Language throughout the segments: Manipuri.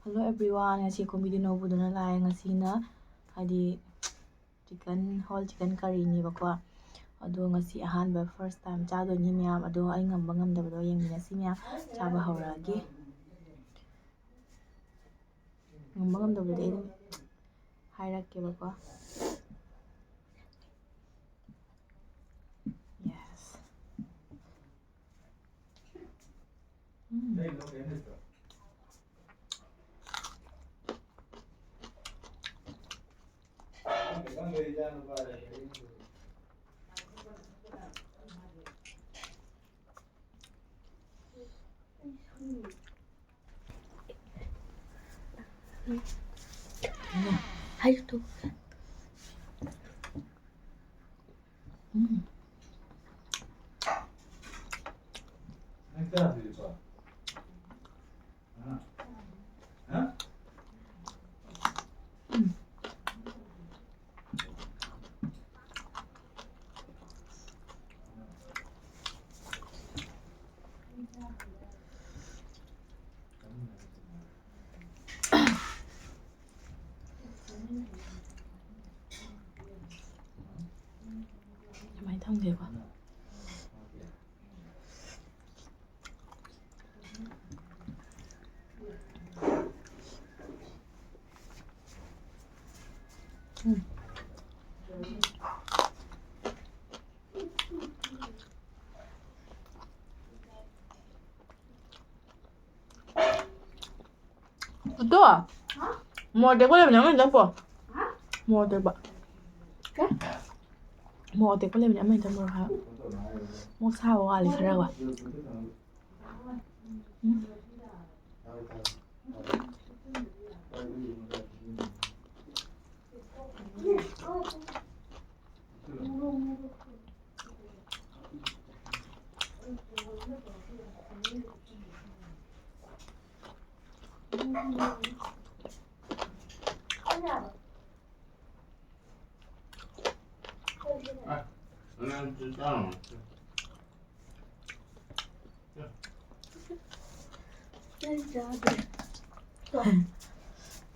ꯍꯜꯂꯣ ꯑꯦꯕ꯭ꯔꯤꯋꯥꯟ, ꯉꯁꯤ ꯀꯣꯝꯕꯤꯗꯤ ꯅꯧꯕꯗꯨꯅ ꯂꯥꯛꯑꯦ. ꯉꯁꯤꯅ ꯍꯥꯏꯗꯤ ꯍꯣꯜ ꯆꯤꯛꯀꯟ ꯀꯔꯤꯅꯦꯕꯀꯣ. ꯑꯗꯣ ꯉꯁꯤ ꯑꯍꯥꯟꯕ ꯐꯥꯔꯁ ꯇꯥꯏꯝ ꯆꯥꯗꯣꯏꯅꯤ ꯃꯌꯥꯝ. ꯑꯗꯣ ꯑꯩ ꯉꯝꯕ ꯉꯝꯗꯕꯗꯣ ꯌꯦꯡꯃꯤꯟꯅꯁꯤ ꯃꯌꯥꯝ. ꯆꯥꯕ ꯍꯧꯔꯛꯑꯒꯦ. ꯉꯝꯕ ꯉꯝꯗꯕꯗꯤ ꯑꯩ ꯑꯗꯨꯝ ꯍꯥꯏꯔꯛꯀꯦꯕꯀꯣ. Yes. 하이도 많이 타면 되고. Betul? Mau teh boleh banyak macam apa? Mau teh pak? Mau teh boleh banyak macam apa? Mau sawo kali kerja.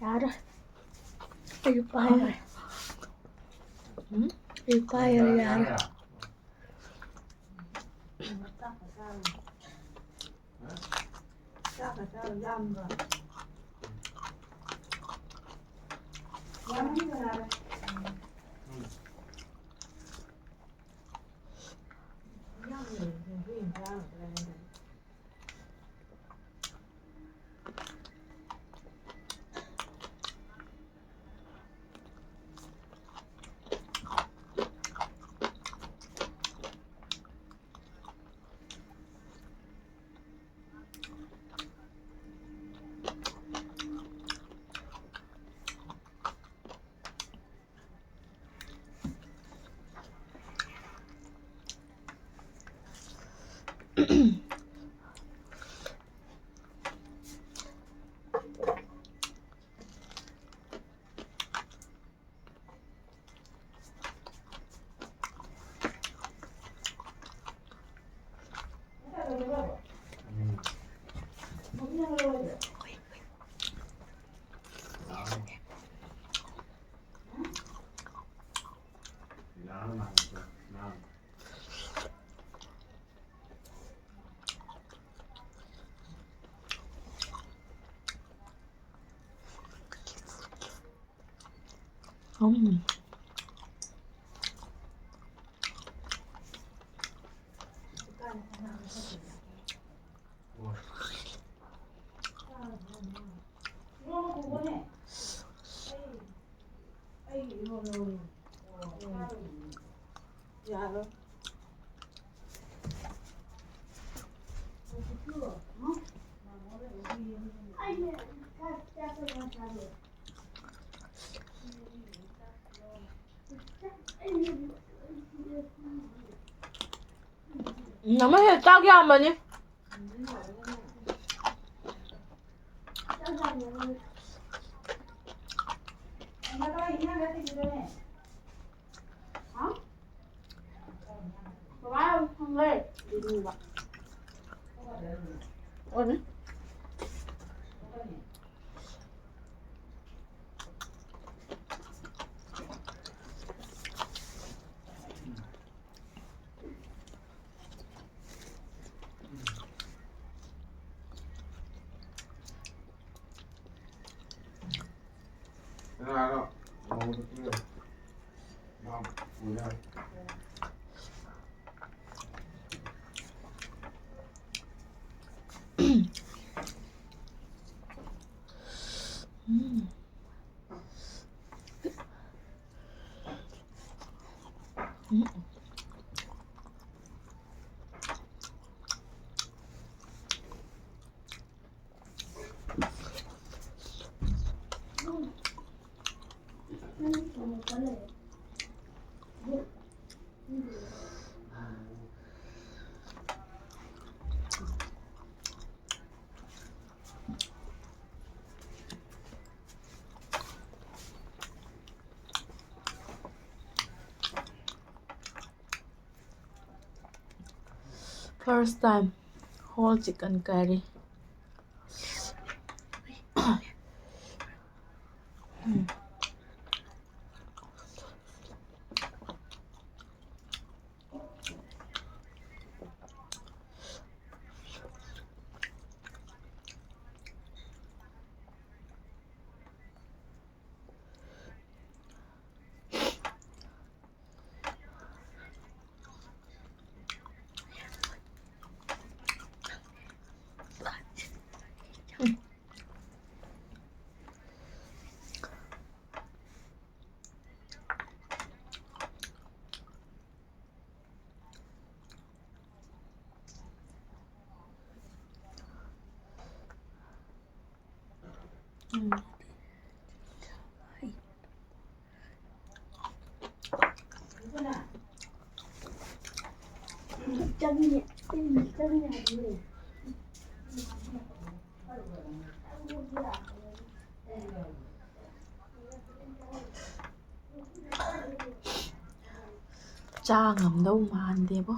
Yara. Ayo payah. Ayo payah Yara. Namanya cagi apa nih? First time whole chicken curry. Cha ngầm đâu 만데보.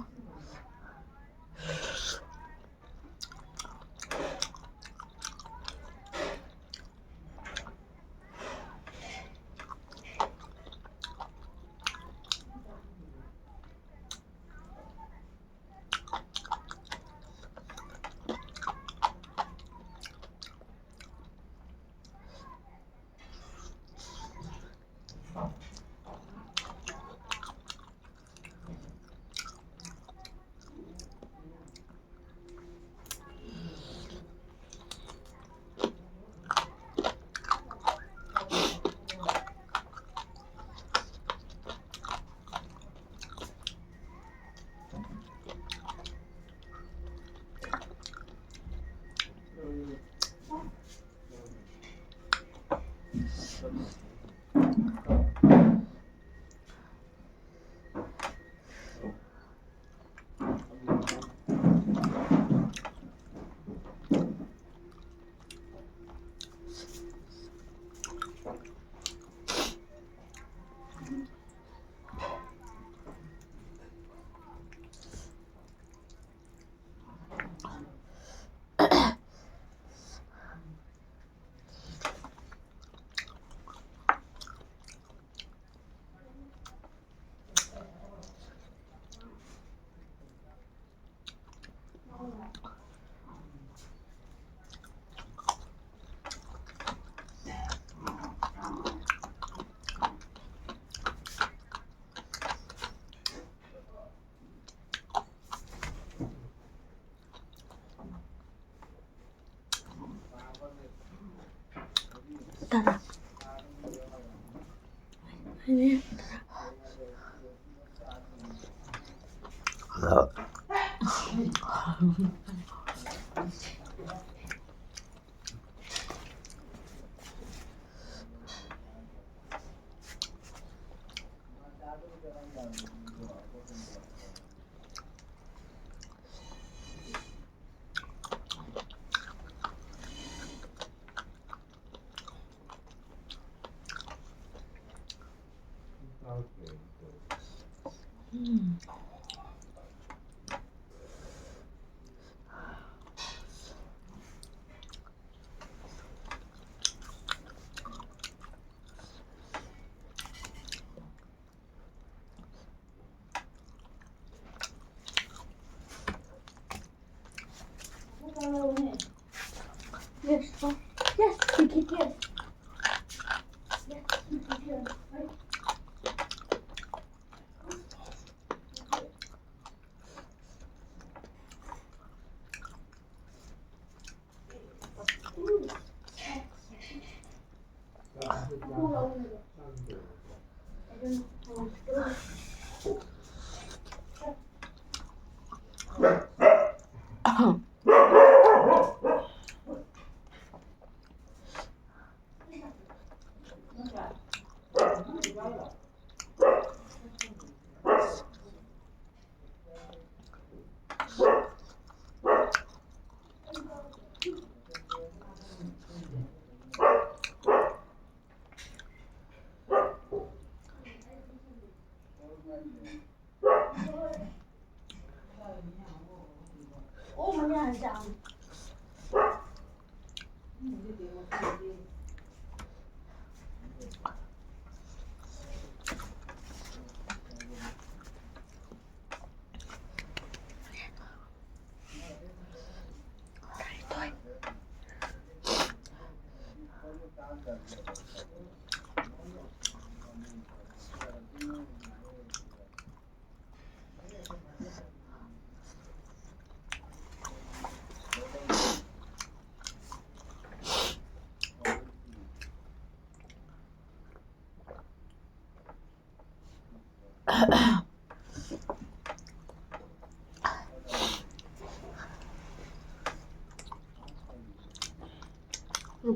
따라. 아니. Yes, oh, yes, we keep yes. Yes.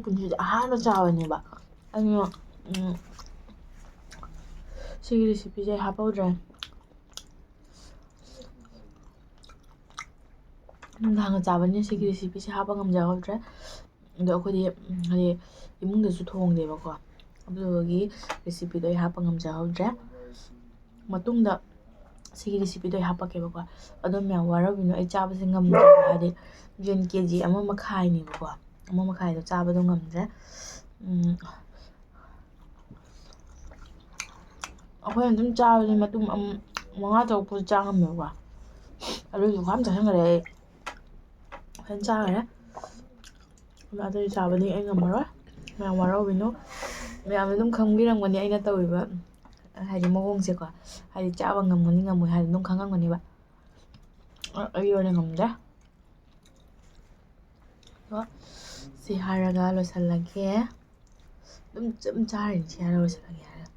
ꯄꯨꯟꯁꯤꯗ ꯑꯍꯥꯟꯕ ꯆꯥꯕꯅꯦꯕ ꯑꯩꯅ ꯁꯤꯒꯤ ꯔꯦꯁꯤꯄꯤꯁꯦ ꯑꯩ ꯍꯥꯞꯄꯧꯗ꯭ꯔꯦ. ꯅꯨꯡꯗꯥꯡꯒ ꯆꯥꯕꯅꯤꯅ ꯁꯤꯒꯤ ꯔꯦꯁꯤꯄꯤꯁꯦ ꯍꯥꯞꯄ ꯉꯝꯖꯍꯧꯗ꯭ꯔꯦ. ꯑꯗꯣ ꯑꯩꯈꯣꯏꯗꯤ ꯍꯥꯏꯗꯤ ꯏꯃꯨꯡꯗꯁꯨ ꯊꯣꯡꯗꯦꯕꯀꯣ, ꯑꯗꯨꯗꯨꯒꯤ ꯔꯦꯁꯤꯄꯤꯗꯣ ꯑꯩ ꯍꯥꯞꯄ ꯉꯝꯖꯍꯧꯗ꯭ꯔꯦ. ꯃꯇꯨꯡꯗ ꯁꯤꯒꯤ ꯔꯦꯁꯤꯄꯤꯗꯣ ꯑꯩ ꯍꯥꯞꯄꯛꯀꯦꯕꯀꯣ. ꯑꯗꯣ ꯃꯌꯥꯝ ꯋꯥꯔꯧꯕꯤꯅꯨ, ꯑꯩ ꯆꯥꯕꯁꯦ ꯉꯝꯗ꯭ꯔꯦꯕ. ꯍꯥꯏꯗꯤ ꯌꯦꯟ KG 1.5ꯅꯦꯕꯀꯣ, 1.5ꯗꯣ ꯆꯥꯕꯗꯣ ꯉꯝꯗ꯭ꯔꯦ. ꯑꯩꯈꯣꯏꯅ ꯑꯗꯨꯝ ꯆꯥꯕꯁꯦ ꯃꯇꯨꯝ 5-6 ꯆꯥ ꯉꯝꯃꯦꯕꯀꯣ. ꯑꯗꯨꯁꯨ ꯈꯝ ꯆꯥꯁꯤꯟꯈ꯭ꯔꯦ ꯑꯩ. ꯐꯖꯅ ꯆꯥꯈ꯭ꯔꯦ. ꯑꯇꯩ ꯆꯥꯕꯗꯤ ꯑꯩ ꯉꯝꯃꯔꯣꯏ. ꯃꯌꯥꯝ ꯋꯥꯔꯧꯕꯤꯅꯨ. ꯃꯌꯥꯝꯅ ꯑꯗꯨꯝ ꯈꯪꯕꯤꯔꯝꯒꯅꯤ ꯑꯩꯅ ꯇꯧꯔꯤꯕ ꯍꯥꯏꯗꯤ ꯃꯑꯣꯡꯁꯦꯀꯣ. ꯍꯥꯏꯗꯤ ꯆꯥꯕ ꯉꯝꯒꯅꯤ ꯉꯝꯃꯣꯏ ꯍꯥꯏꯗꯤ ꯑꯗꯨꯝ ꯈꯪꯉꯝꯒꯅꯤꯕ. ꯑꯩ ꯑꯣꯏꯅ ꯉꯝꯗ꯭ꯔꯦ. ꯑꯗꯣ ꯁꯤ ꯍꯥꯏꯔꯒ ꯂꯣꯏꯁꯤꯜꯂꯒꯦ. ꯑꯗꯨꯝ ꯆꯥꯔꯤꯅꯤ ꯁꯤ ꯍꯥꯏꯔꯒ ꯂꯣꯏꯁꯤꯜꯂꯒꯦ ꯍꯥꯏꯔꯒ.